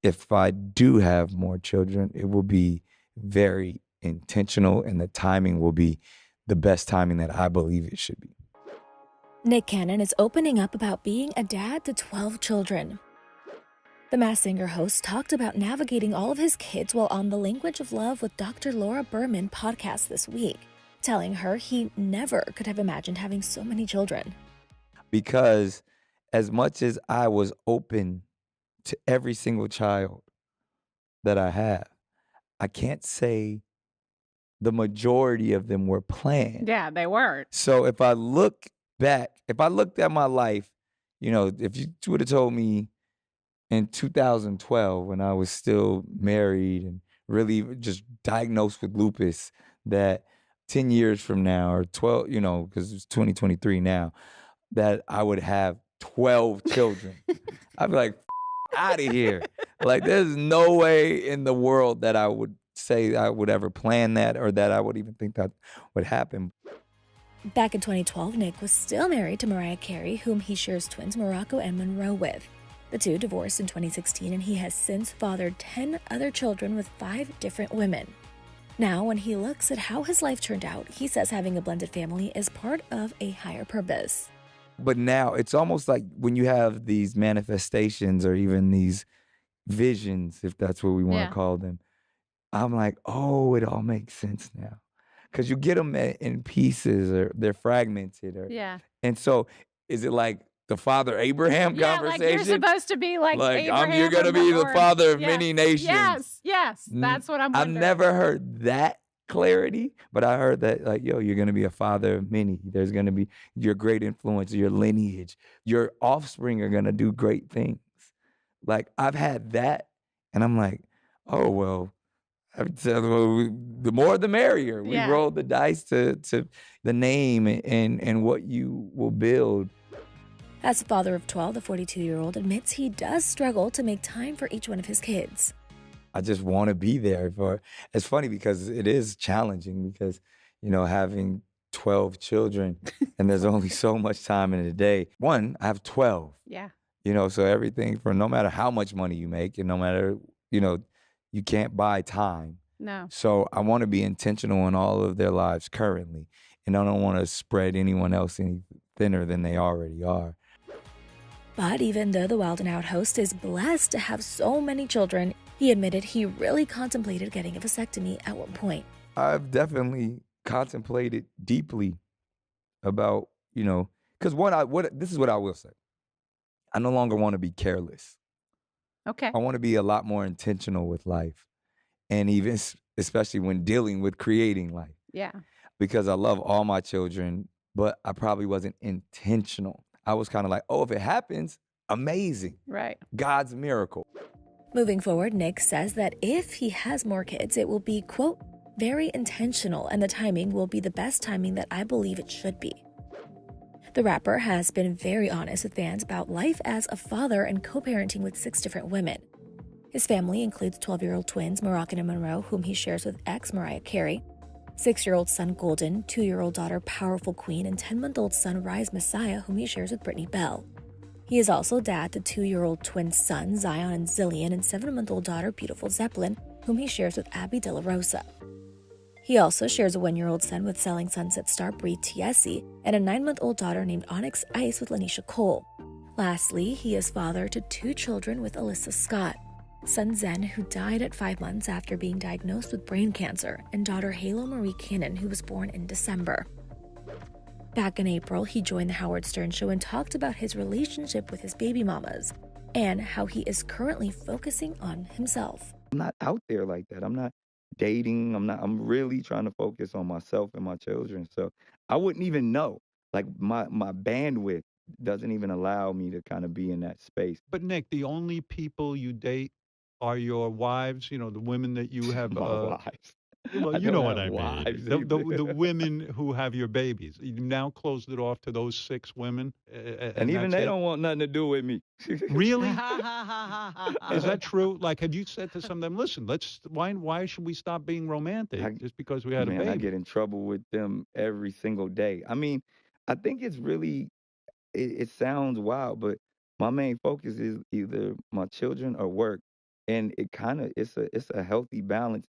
if I do have more children, it will be very intentional, and the timing will be the best timing that I believe it should be. Nick Cannon is opening up about being a dad to 12 children. The Masked Singer host talked about navigating all of his kids while on the Language of Love with Dr. Laura Berman podcast this week, telling her he never could have imagined having so many children. Because as much as I was open to every single child that I have, I can't say the majority of them were planned. Yeah, they weren't. So if I look back, if I looked at my life, if you would have told me in 2012 when I was still married and really just diagnosed with lupus that 10 years from now or 12, because it's 2023 now, that I would have 12 children. I'd be like, out of here. Like, there's no way in the world that I would say I would ever plan that or that I would even think that would happen. Back in 2012, Nick was still married to Mariah Carey, whom he shares twins Morocco and Monroe with. The two divorced in 2016, and he has since fathered 10 other children with 5 different women. Now, when he looks at how his life turned out, he says having a blended family is part of a higher purpose. But now it's almost like when you have these manifestations or even these visions, if that's what we want to call them, I'm like, oh, it all makes sense now. Because you get them in pieces or they're fragmented. And so is it like the Father Abraham conversation? Like you're supposed to be like Abraham. You're going to be the father of many nations. Yes. That's what I'm wondering. I've never heard that clarity, but I heard that you're going to be a father of many. There's going to be your great influence, your lineage, your offspring are going to do great things. Like I've had that, and I'm like, oh, well, the more the merrier. We roll the dice to the name and what you will build. As a father of 12, the 42-year-old admits he does struggle to make time for each one of his kids. I just want to be there for. It's funny because it is challenging because, having 12 children and there's only so much time in a day. One, I have 12. Yeah. So everything from no matter how much money you make and no matter, you can't buy time. No. So I want to be intentional in all of their lives currently. And I don't want to spread anyone else any thinner than they already are. But even though the Wild 'N Out host is blessed to have so many children, he admitted he really contemplated getting a vasectomy at one point. I've definitely contemplated deeply about, because this is what I will say. I no longer want to be careless. Okay. I want to be a lot more intentional with life, and even especially when dealing with creating life. Yeah. Because I love all my children, but I probably wasn't intentional. I was kind of like, oh, if it happens, amazing. Right. God's miracle. Moving forward, Nick says that if he has more kids, it will be, quote, very intentional, and the timing will be the best timing that I believe it should be. The rapper has been very honest with fans about life as a father and co-parenting with 6 different women. His family includes 12-year-old twins Morocco and Monroe, whom he shares with ex Mariah Carey, 6-year-old son Golden, 2-year-old daughter Powerful Queen, and 10-month-old son Rise Messiah, whom he shares with Brittany Bell. He is also dad to 2-year-old twin sons Zion and Zillian, and 7-month-old daughter Beautiful Zeppelin, whom he shares with Abby De La Rosa. He also shares a 1-year-old son with Selling Sunset star Brie Tiesi, and a 9-month-old daughter named Onyx Ice with Lanisha Cole. Lastly, he is father to 2 children with Alyssa Scott, son Zen, who died at 5 months after being diagnosed with brain cancer, and daughter Halo Marie Cannon, who was born in December. Back in April, he joined the Howard Stern Show and talked about his relationship with his baby mamas and how he is currently focusing on himself. I'm not out there like that. I'm not dating. I'm really trying to focus on myself and my children. So I wouldn't even know. Like my bandwidth doesn't even allow me to kind of be in that space. But Nick, the only people you date are your wives, the women that you have. My wives. Well, you know what I mean. The women who have your babies. You now closed it off to those 6 women. And even they don't want nothing to do with me. Really? Is that true? Like, have you said to some of them, listen, why should we stop being romantic just because we had a baby? I get in trouble with them every single day. I mean, I think it's really, it sounds wild, but my main focus is either my children or work. And it kind of it's a healthy balance.